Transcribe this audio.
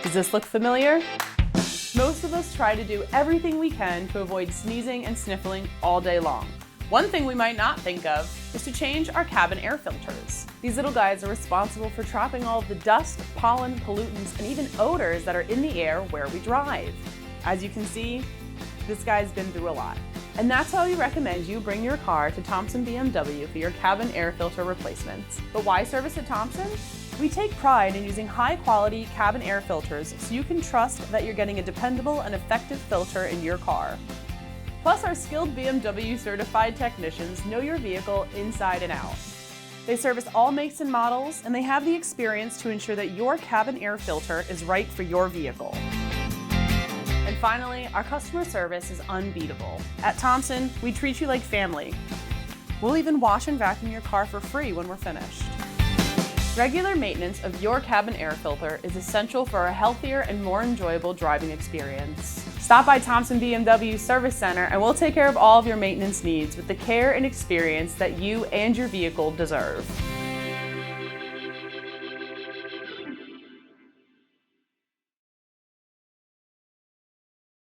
Does this look familiar? Most of us try to do everything we can to avoid sneezing and sniffling all day long. One thing we might not think of is to change our cabin air filters. These little guys are responsible for trapping all of the dust, pollen, pollutants, and even odors that are in the air where we drive. As you can see, this guy's been through a lot. And that's why we recommend you bring your car to Thompson BMW for your cabin air filter replacements. But why service at Thompson? We take pride in using high-quality cabin air filters so you can trust that you're getting a dependable and effective filter in your car. Plus, our skilled BMW certified technicians know your vehicle inside and out. They service all makes and models, and they have the experience to ensure that your cabin air filter is right for your vehicle. And finally, our customer service is unbeatable. At Thompson, we treat you like family. We'll even wash and vacuum your car for free when we're finished. Regular maintenance of your cabin air filter is essential for a healthier and more enjoyable driving experience. Stop by Thompson BMW Service Center and we'll take care of all of your maintenance needs with the care and experience that you and your vehicle deserve.